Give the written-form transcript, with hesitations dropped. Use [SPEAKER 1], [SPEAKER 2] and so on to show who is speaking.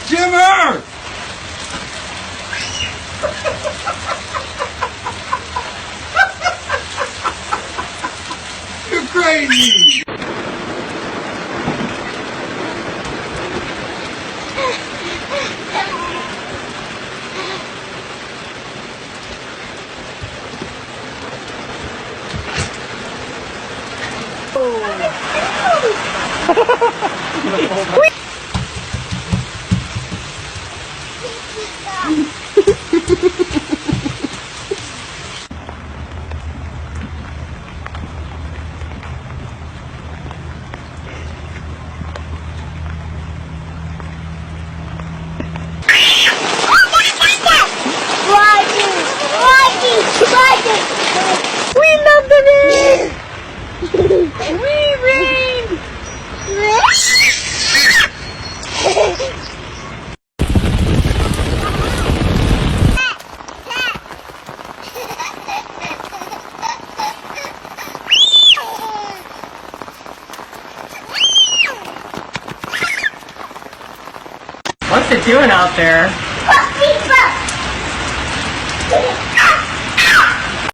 [SPEAKER 1] Jimmer! You're crazy!
[SPEAKER 2] We love the rain! We rain!
[SPEAKER 3] What's it doing out there?
[SPEAKER 2] Puppy,